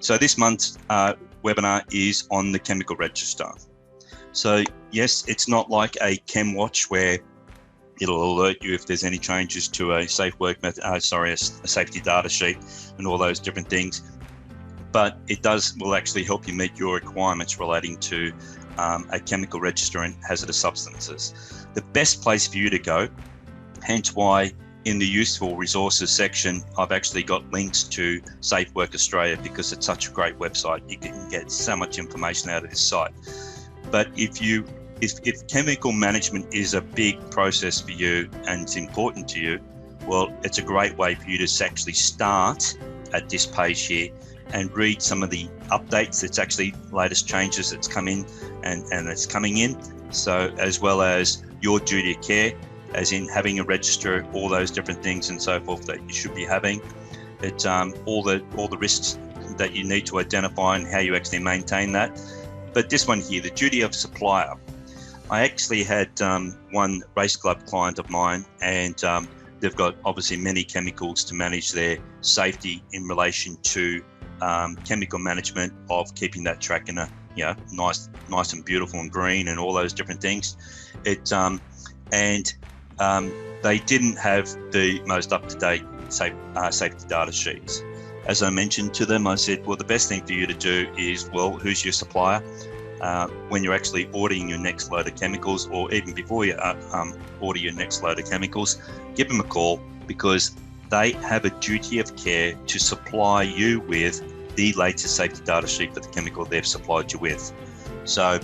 So this month's webinar is on the chemical register. So yes, it's not like a ChemWatch where it'll alert you if there's any changes to a safe work method, a safety data sheet and all those different things. But it will actually help you meet your requirements relating to a chemical register and hazardous substances. The best place for you to go, hence why in the useful resources section, I've actually got links to Safe Work Australia, because it's such a great website. You can get so much information out of this site. But if chemical management is a big process for you and it's important to you, well, it's a great way for you to actually start at this page here and read some of the updates. It's actually latest changes that's come in and it's coming in. So as well as your duty of care, as in having a register, all those different things and so forth that you should be having. It's all the risks that you need to identify and how you actually maintain that. But this one here, the duty of supplier. I actually had one race club client of mine, and they've got obviously many chemicals to manage their safety in relation to chemical management of keeping that track in a nice and beautiful and green and all those different things. They didn't have the most up-to-date safety data sheets. As I mentioned to them, I said, well, the best thing for you to do is, well, who's your supplier? When you're actually ordering your next load of chemicals, or even before you order your next load of chemicals, give them a call, because they have a duty of care to supply you with the latest safety data sheet for the chemical they've supplied you with. So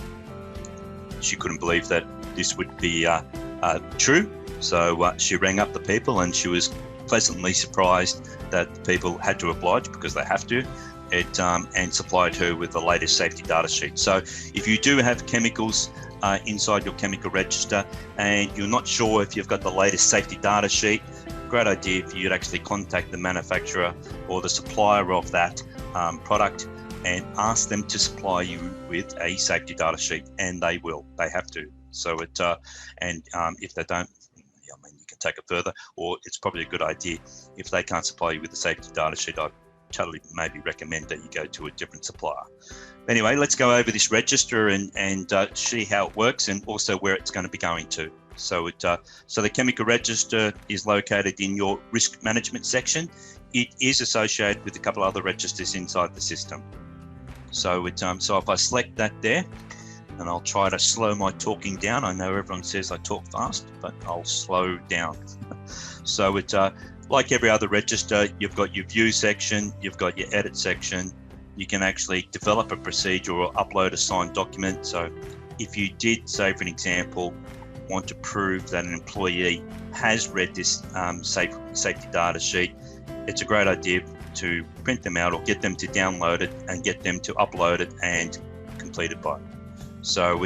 she couldn't believe that this would be true. So she rang up the people, and she was pleasantly surprised that the people had to oblige, because they have to, and supplied her with the latest safety data sheet. So if you do have chemicals inside your chemical register and you're not sure if you've got the latest safety data sheet, great idea for you to actually contact the manufacturer or the supplier of that product and ask them to supply you with a safety data sheet, and they have to. So if they don't, you can take it further, or it's probably a good idea if they can't supply you with the safety data sheet. I totally maybe recommend that you go to a different supplier. Anyway, let's go over this register and see how it works, and also where it's going to be going to. So the chemical register is located in your risk management section. It is associated with a couple of other registers inside the system. So so if I select that there, and I'll try to slow my talking down. I know everyone says I talk fast, but I'll slow down. So like every other register, you've got your view section, you've got your edit section. You can actually develop a procedure or upload a signed document. So if you did, say for an example, want to prove that an employee has read this safety data sheet, it's a great idea to print them out or get them to download it and get them to upload it and complete it by. So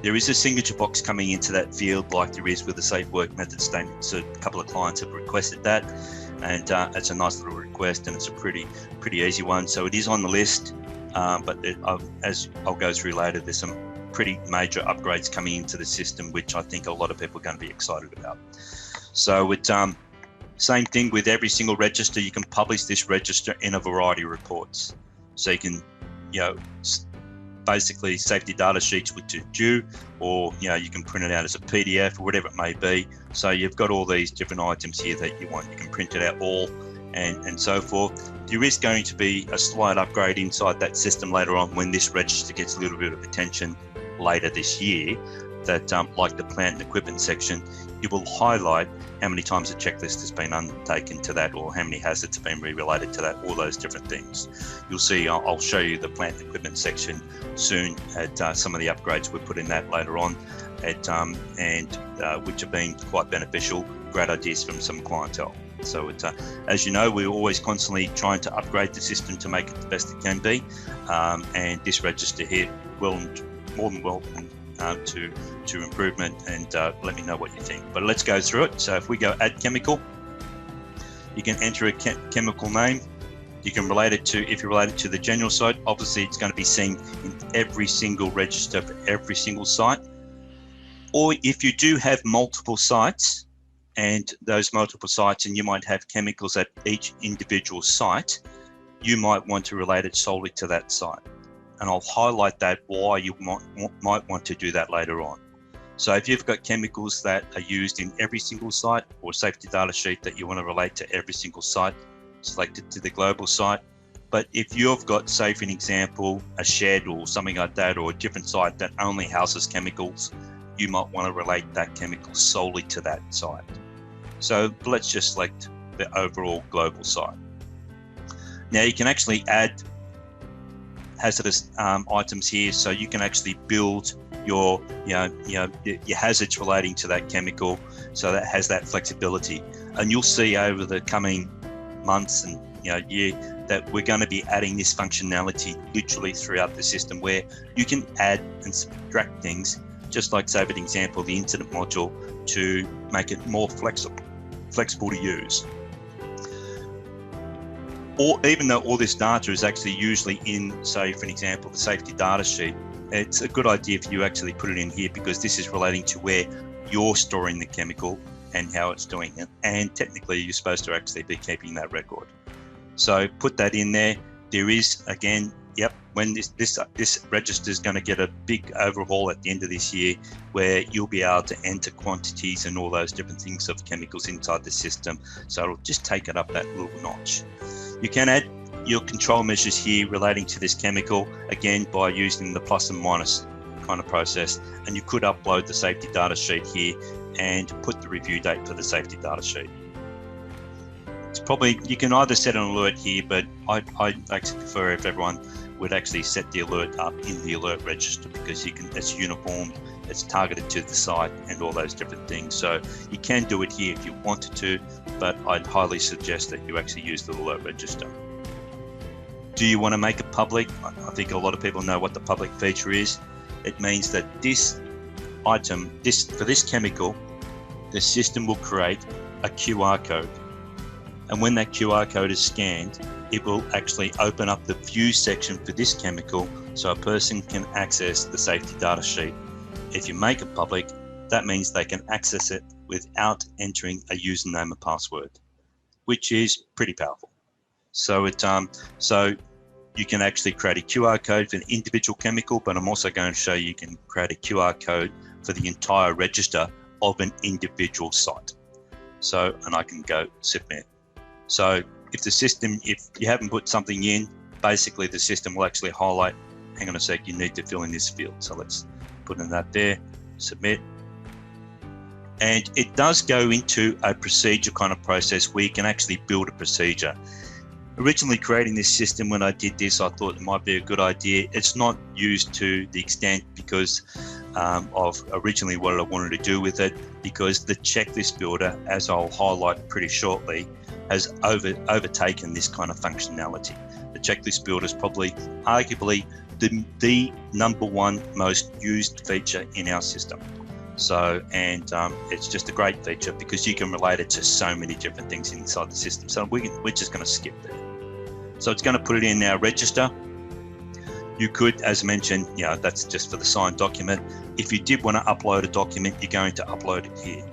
there is a signature box coming into that field, like there is with the Safe Work Method statement. So a couple of clients have requested that, and it's a nice little request, and it's a pretty easy one. So it is on the list, but as I'll go through later, there's some pretty major upgrades coming into the system, which I think a lot of people are going to be excited about. So same thing with every single register. You can publish this register in a variety of reports. So you can, basically safety data sheets which are due, or you can print it out as a PDF or whatever it may be. So you've got all these different items here that you want. You can print it out all and so forth. There is going to be a slight upgrade inside that system later on when this register gets a little bit of attention later this year, that like the plant and equipment section, it will highlight how many times a checklist has been undertaken to that, or how many hazards have been related to that, all those different things. You'll see, I'll show you the plant and equipment section soon at some of the upgrades we put in that later on, which have been quite beneficial, great ideas from some clientele. So as you know, we're always constantly trying to upgrade the system to make it the best it can be, and this register here will more than welcome to improvement, and let me know what you think. But let's go through it. So if we go add chemical, you can enter a chemical name. You can relate it to, if you're related to the general site, obviously it's going to be seen in every single register for every single site. Or if you do have multiple sites, and those multiple sites, and you might have chemicals at each individual site, you might want to relate it solely to that site. And I'll highlight that why you might want to do that later on. So if you've got chemicals that are used in every single site, or safety data sheet that you want to relate to every single site, select it to the global site. But if you've got, say for an example, a shed or something like that, or a different site that only houses chemicals, you might want to relate that chemical solely to that site. So let's just select the overall global site. Now you can actually add hazardous items here, so you can actually build your hazards relating to that chemical, so that has that flexibility. And you'll see over the coming months and year that we're going to be adding this functionality literally throughout the system, where you can add and subtract things, just like, say for example, the incident module, to make it more flexible to use. Or even though all this data is actually usually in, say for an example, the safety data sheet, it's a good idea if you actually put it in here, because this is relating to where you're storing the chemical and how it's doing it. And technically you're supposed to actually be keeping that record. So put that in there. There is, again, when this register is going to get a big overhaul at the end of this year, where you'll be able to enter quantities and all those different things of chemicals inside the system. So it'll just take it up that little notch. You can add your control measures here relating to this chemical, again by using the plus and minus kind of process. And you could upload the safety data sheet here and put the review date for the safety data sheet. It's probably, you can either set an alert here, but I actually prefer if everyone would actually set the alert up in the alert register, because it's uniform, it's targeted to the site and all those different things. So you can do it here if you wanted to, but I'd highly suggest that you actually use the alert register. Do you want to make it public? I think a lot of people know what the public feature is. It means that this item, for this chemical, the system will create a QR code. And when that QR code is scanned, it will actually open up the view section for this chemical, so a person can access the safety data sheet. If you make it public, that means they can access it without entering a username and password, which is pretty powerful. So you can actually create a QR code for an individual chemical, but I'm also going to show you can create a QR code for the entire register of an individual site. So, and I can go submit. So if you haven't put something in, basically the system will actually highlight, hang on a sec, you need to fill in this field. So let's put in that there, submit. And it does go into a procedure kind of process where you can actually build a procedure. Originally creating this system, when I did this, I thought it might be a good idea. It's not used to the extent because of originally what I wanted to do with it, because the checklist builder, as I'll highlight pretty shortly, has overtaken this kind of functionality. The checklist builder is probably arguably the number one most used feature in our system. So, and it's just a great feature because you can relate it to so many different things inside the system. So we're just going to skip there. So it's going to put it in our register. You could, as mentioned, that's just for the signed document. If you did want to upload a document, you're going to upload it here.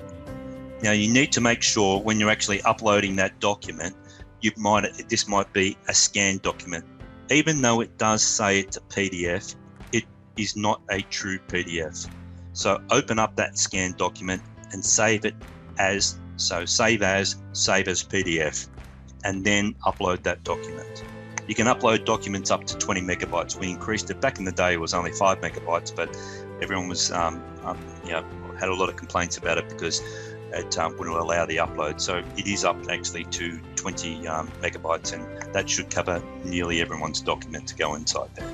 Now you need to make sure when you're actually uploading that document, this might be a scanned document. Even though it does say it's a PDF, it is not a true PDF. So open up that scanned document and save it as, save as PDF, and then upload that document. You can upload documents up to 20 megabytes. We increased it. Back in the day, it was only 5 megabytes, but everyone was, had a lot of complaints about it because it wouldn't allow the upload. So it is up actually to 20 megabytes, and that should cover nearly everyone's document to go inside there.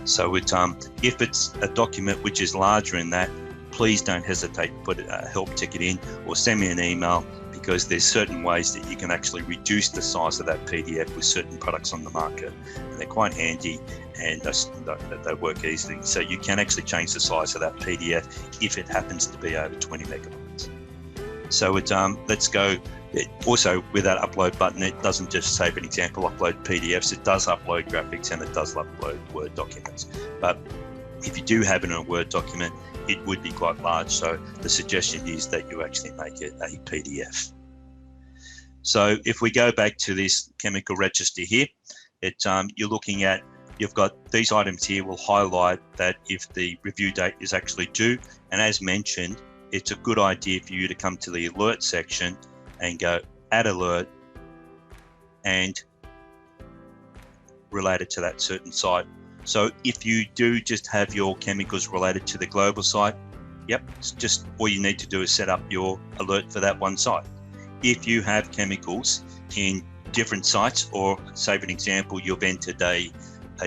So if it's a document which is larger than that, please don't hesitate to put a help ticket in or send me an email, because there's certain ways that you can actually reduce the size of that PDF with certain products on the market, and they're quite handy and they work easily. So you can actually change the size of that PDF if it happens to be over 20 megabytes. So let's go. Also, with that upload button, it doesn't just say, for an example, upload PDFs. It does upload graphics and it does upload Word documents. But if you do have it in a Word document, it would be quite large. So the suggestion is that you actually make it a PDF. So if we go back to this chemical register here, You're looking at, you've got these items here will highlight that if the review date is actually due. And as mentioned, it's a good idea for you to come to the alert section and go add alert and related to that certain site. So if you do just have your chemicals related to the global site, yep, it's just all you need to do is set up your alert for that one site. If you have chemicals in different sites, or say for an example, you've entered a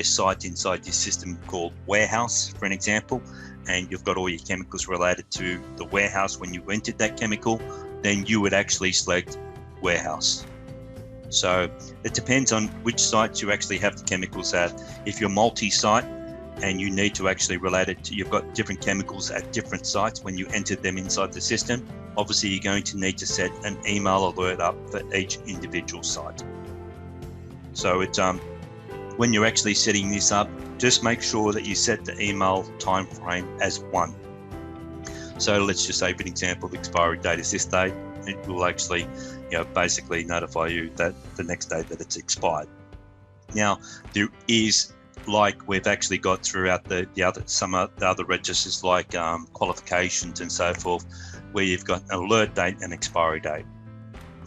site inside your system called warehouse, for an example, and you've got all your chemicals related to the warehouse when you entered that chemical, then you would actually select warehouse. So it depends on which sites you actually have the chemicals at. If you're multi-site and you need to actually relate it to, you've got different chemicals at different sites when you entered them inside the system, obviously you're going to need to set an email alert up for each individual site. So it's when you're actually setting this up, just make sure that you set the email time frame as 1. So let's just say, for example, the expiry date is this day. It will actually, basically notify you that the next day that it's expired. Now, there is, like we've actually got throughout some of the other registers, like qualifications and so forth, where you've got an alert date and expiry date.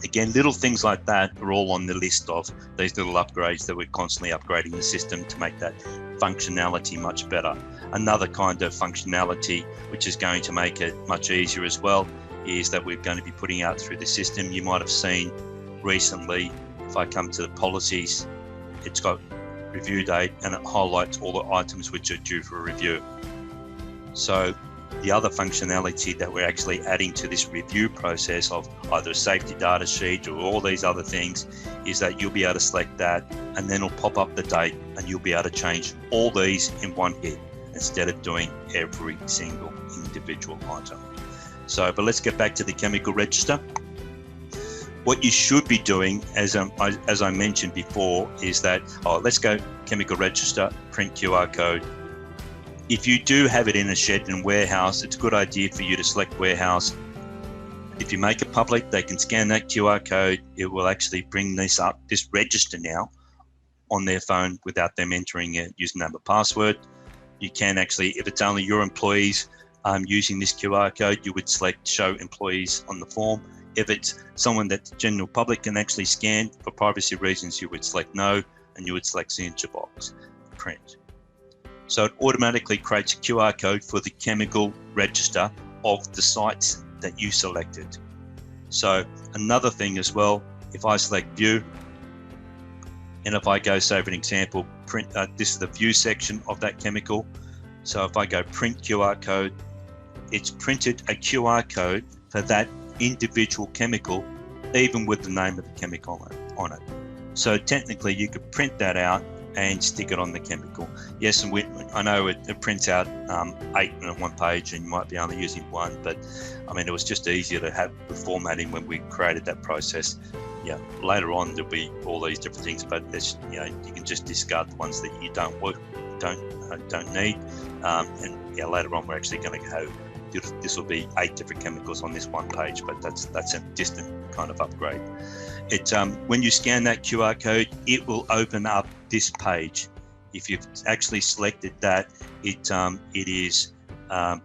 Again, little things like that are all on the list of these little upgrades that we're constantly upgrading the system to make that functionality much better. Another kind of functionality which is going to make it much easier as well is that we're going to be putting out through the system. You might have seen recently, if I come to the policies, it's got review date and it highlights all the items which are due for a review. So the other functionality that we're actually adding to this review process of either a safety data sheet or all these other things is that you'll be able to select that, and then it'll pop up the date and you'll be able to change all these in one hit instead of doing every single individual item. So, but let's get back to the chemical register. What you should be doing, as I mentioned before, is that, let's go chemical register, print QR code. If you do have it in a shed and warehouse, it's a good idea for you to select warehouse. If you make it public, they can scan that QR code. It will actually bring this register now on their phone without them entering a username or password. You can actually, if it's only your employees using this QR code, you would select show employees on the form. If it's someone that the general public can actually scan for privacy reasons, you would select no, and you would select signature box, print. So it automatically creates a QR code for the chemical register of the sites that you selected. So another thing as well, if I select view, and if I go, say for an example, print, this is the view section of that chemical. So if I go print QR code, it's printed a QR code for that individual chemical, even with the name of the chemical on it. So technically you could print that out and stick it on the chemical. Yes, and I know it prints out 8 on one page and you might be only using 1, but I mean, it was just easier to have the formatting when we created that process. Yeah, later on there'll be all these different things, but it's, you can just discard the ones that you don't need. And yeah, later on we're actually going to have, this will be 8 different chemicals on this one page, but that's a distant kind of upgrade. It's when you scan that QR code, it will open up this page. If you've actually selected that, it is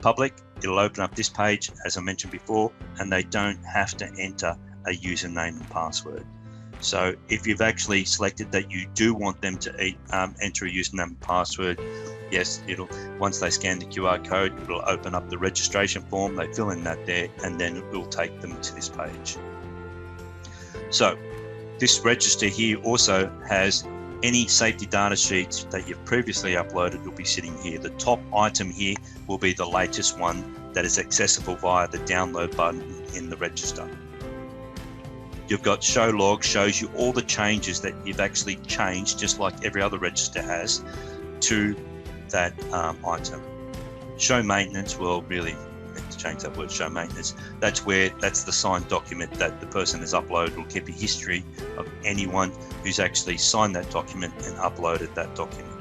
public. It'll open up this page, as I mentioned before, and they don't have to enter a username and password. So if you've actually selected that you do want them to enter a username and password, yes, once they scan the QR code, it'll open up the registration form, they fill in that there, and then it will take them to this page. So this register here also has any safety data sheets that you've previously uploaded will be sitting here. The top item here will be the latest one that is accessible via the download button in the register. You've got show log, shows you all the changes that you've actually changed, just like every other register has, to that item. Show maintenance, well, really, to change that word, show maintenance, that's the signed document that the person has uploaded. Will keep a history of anyone who's actually signed that document and uploaded that document.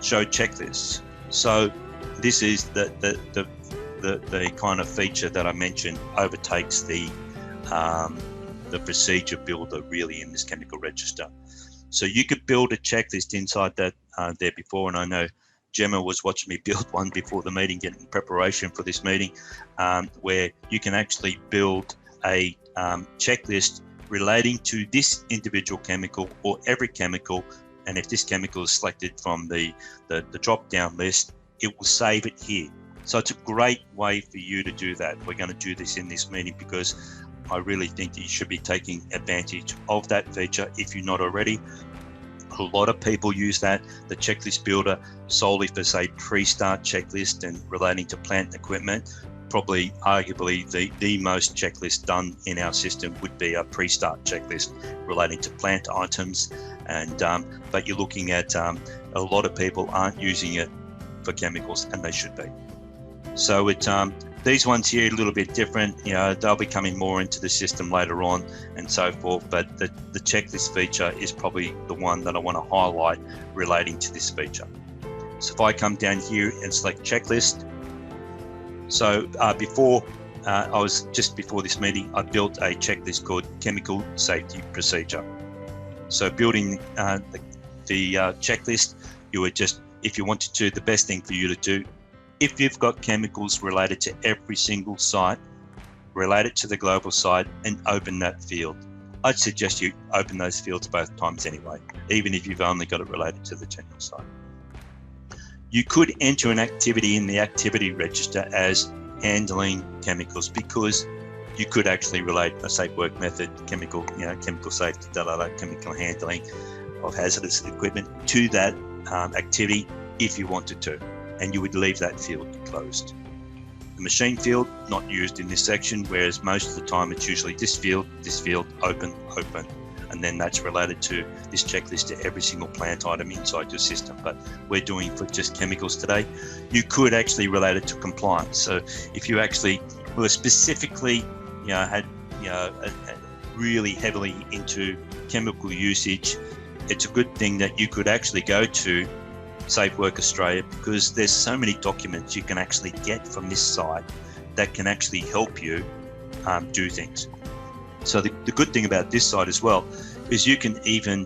Show checklists. So this is the kind of feature that I mentioned overtakes the procedure builder really in this chemical register. So you could build a checklist inside that there before, and I know Gemma was watching me build one before the meeting, getting preparation for this meeting, where you can actually build a checklist relating to this individual chemical or every chemical. And if this chemical is selected from the drop-down list, it will save it here. So it's a great way for you to do that. We're going to do this in this meeting because I really think that you should be taking advantage of that feature if you're not already. A lot of people use that, the checklist builder, solely for, say, pre-start checklist and relating to plant and equipment. Probably, arguably, the most checklist done in our system would be a pre-start checklist relating to plant items. And but you're looking at a lot of people aren't using it for chemicals, and they should be. So it these ones here are a little bit different. You know, they'll be coming more into the system later on and so forth. But the checklist feature is probably the one that I want to highlight relating to this feature. So if I come down here and select checklist. So before this meeting, I built a checklist called chemical safety procedure. So building the checklist, you would just, if you wanted to, the best thing for you to do, if you've got chemicals related to every single site, relate it to the global site and open that field. I'd suggest you open those fields both times anyway, even if you've only got it related to the general site. You could enter an activity in the activity register as handling chemicals, because you could actually relate a safe work method, chemical safety, chemical handling of hazardous equipment to that activity if you wanted to, and you would leave that field closed. The machine field, not used in this section, whereas most of the time it's usually this field, open, and then that's related to this checklist to every single plant item inside your system. But we're doing for just chemicals today. You could actually relate it to compliance. So if you actually were specifically, really heavily into chemical usage, it's a good thing that you could actually go to Safe Work Australia, because there's so many documents you can actually get from this site that can actually help you do things. So the good thing about this site as well is you can even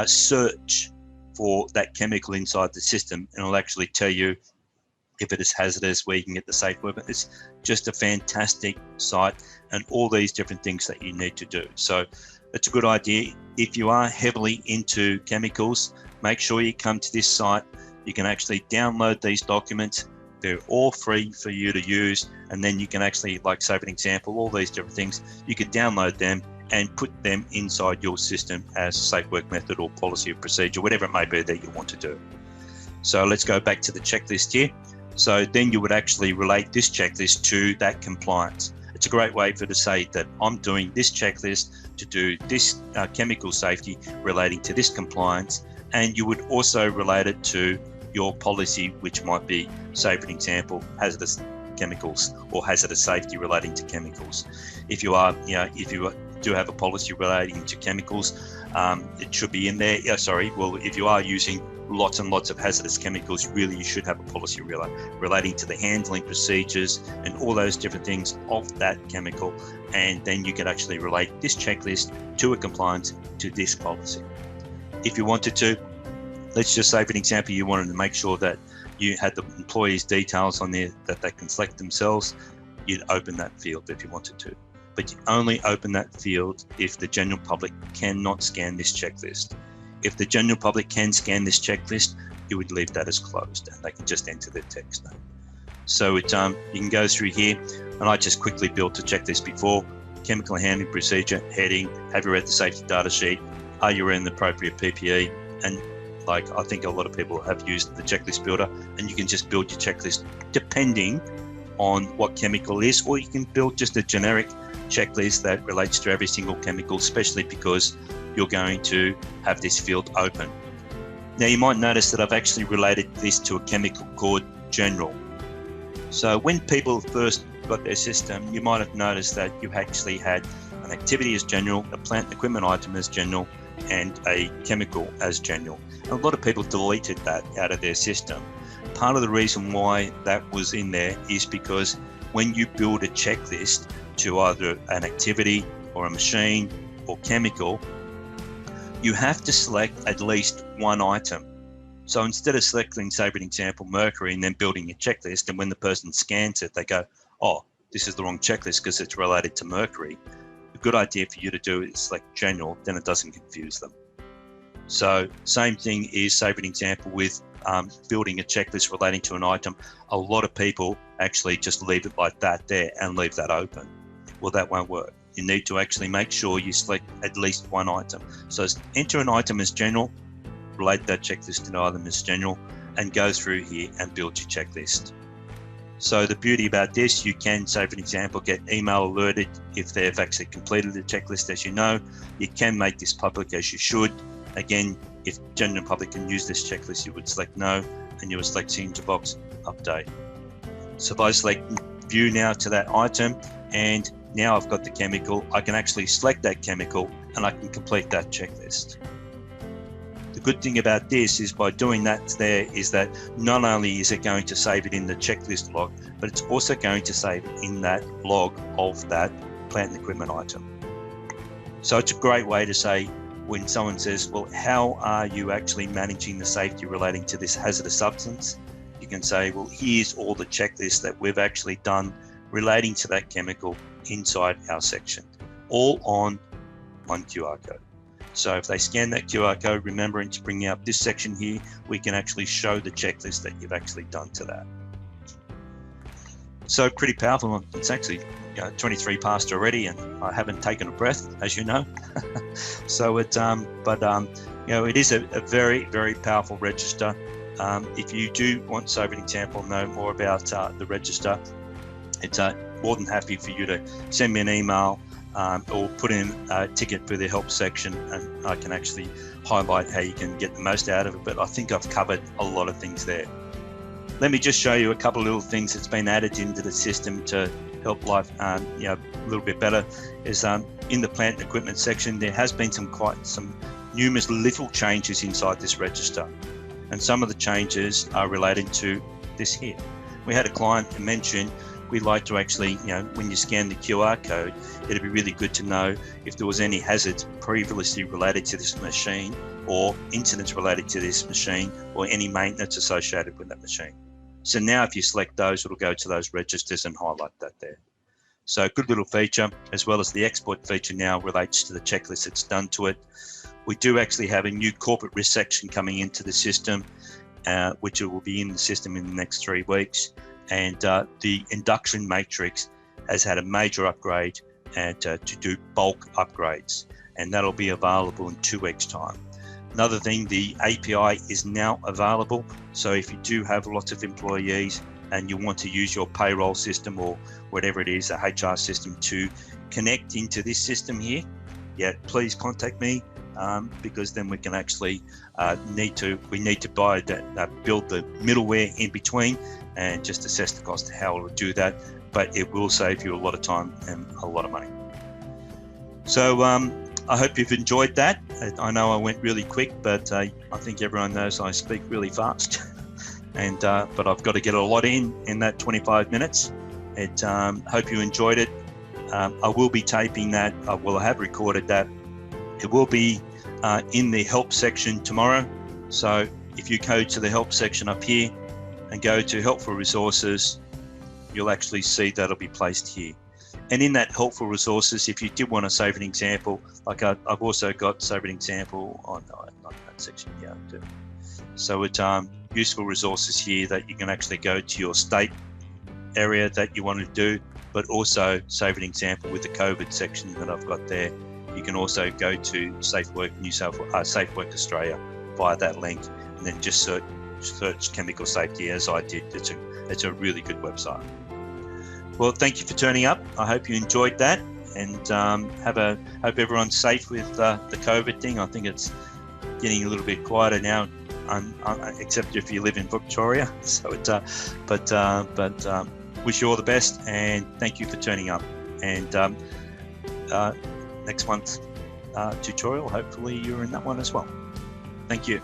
search for that chemical inside the system, and it'll actually tell you if it is hazardous, where you can get the safe work. It's just a fantastic site and all these different things that you need to do. So it's a good idea. If you are heavily into chemicals, make sure you come to this site. You can actually download these documents. They're all free for you to use. And then you can actually, like, say for an example, all these different things, you could download them and put them inside your system as a safe work method or policy or procedure, whatever it may be that you want to do. So let's go back to the checklist here. So then you would actually relate this checklist to that compliance. It's a great way for to say that I'm doing this checklist to do this chemical safety relating to this compliance, and you would also relate it to your policy, which might be, say for an example, hazardous chemicals or hazardous safety relating to chemicals. If you do have a policy relating to chemicals, it should be in there. If you are using lots and lots of hazardous chemicals, really you should have a policy relating to the handling procedures and all those different things of that chemical, and then you can actually relate this checklist to a compliance to this policy. If you wanted to, let's just say for an example, you wanted to make sure that you had the employees' details on there that they can select themselves, you'd open that field if you wanted to. But you only open that field if the general public cannot scan this checklist. If the general public can scan this checklist, you would leave that as closed and they can just enter their text name. So you can go through here, and I just quickly built a checklist before. Chemical handling procedure, heading, have you read the safety data sheet, are you wearing the appropriate PPE, and like I think a lot of people have used the checklist builder, and you can just build your checklist depending on what chemical it is, or you can build just a generic checklist that relates to every single chemical, especially because you're going to have this field open. Now you might notice that I've actually related this to a chemical called general. So when people first got their system, you might have noticed that you actually had an activity as general, a plant and equipment item as general, and a chemical as general. And a lot of people deleted that out of their system. Part of the reason why that was in there is because when you build a checklist to either an activity or a machine or chemical, you have to select at least one item. So instead of selecting, say for example, mercury and then building a checklist, and when the person scans it, they go, oh, this is the wrong checklist because it's related to mercury. A good idea for you to do is select general, then it doesn't confuse them. So same thing is, say for example, with building a checklist relating to an item. A lot of people actually just leave it like that there and leave that open. Well, that won't work. You need to actually make sure you select at least one item. So enter an item as general, relate that checklist to the item as general, and go through here and build your checklist. So the beauty about this, you can, say for example, get email alerted if they've actually completed the checklist. As you know, you can make this public as you should. Again, if general public can use this checklist, you would select no, and you would select signature box, update. So if I select view now to that item, and now I've got the chemical, I can actually select that chemical and I can complete that checklist. The good thing about this is by doing that there is that not only is it going to save it in the checklist log, but it's also going to save it in that log of that plant and equipment item. So it's a great way to say, when someone says, well, how are you actually managing the safety relating to this hazardous substance? You can say, well, here's all the checklists that we've actually done relating to that chemical inside our section, all on one QR code. So if they scan that QR code, remembering to bring out this section here, we can actually show the checklist that you've actually done to that. So pretty powerful. It's actually 23 past already, and I haven't taken a breath, as you know. So it, it is a very, very powerful register. If you do want, so for example, know more about the register, it's more than happy for you to send me an email or put in a ticket for the help section, and I can actually highlight how you can get the most out of it. But I think I've covered a lot of things there. Let me just show you a couple of little things that's been added into the system to help life a little bit better. Is in the plant and equipment section, there has been some numerous little changes inside this register, and some of the changes are related to this here. We had a client who mentioned we'd like to actually, when you scan the QR code, it'd be really good to know if there was any hazards previously related to this machine, or incidents related to this machine, or any maintenance associated with that machine. So now if you select those, it'll go to those registers and highlight that there. So good little feature, as well as the export feature now relates to the checklist that's done to it. We do actually have a new corporate risk section coming into the system, which will be in the system in the next 3 weeks. And the induction matrix has had a major upgrade and to do bulk upgrades, and that'll be available in 2 weeks' time. Another thing, the API is now available. So if you do have lots of employees and you want to use your payroll system or whatever it is, a HR system, to connect into this system here, please contact me, because then we can actually need to buy that, build the middleware in between, and just assess the cost of how it will do that. But it will save you a lot of time and a lot of money. So I hope you've enjoyed that. I know I went really quick, but I think everyone knows I speak really fast. And but I've got to get a lot in that 25 minutes. Hope you enjoyed it. I will be taping that. I have recorded that. It will be in the help section tomorrow. So if you go to the help section up here and go to helpful resources, you'll actually see that'll be placed here. And in that helpful resources, if you did want to save an example, like I've also got save an example on not that section here too. So it's useful resources here that you can actually go to your state area that you want to do, but also save an example with the COVID section that I've got there. You can also go to Safe Work Australia via that link, and then just search chemical safety as I did. It's a really good website. Well, thank you for turning up. I hope you enjoyed that, and hope everyone's safe with the COVID thing. I think it's getting a little bit quieter now, except if you live in Victoria. So wish you all the best, and thank you for turning up. And next month's tutorial, hopefully you're in that one as well. Thank you.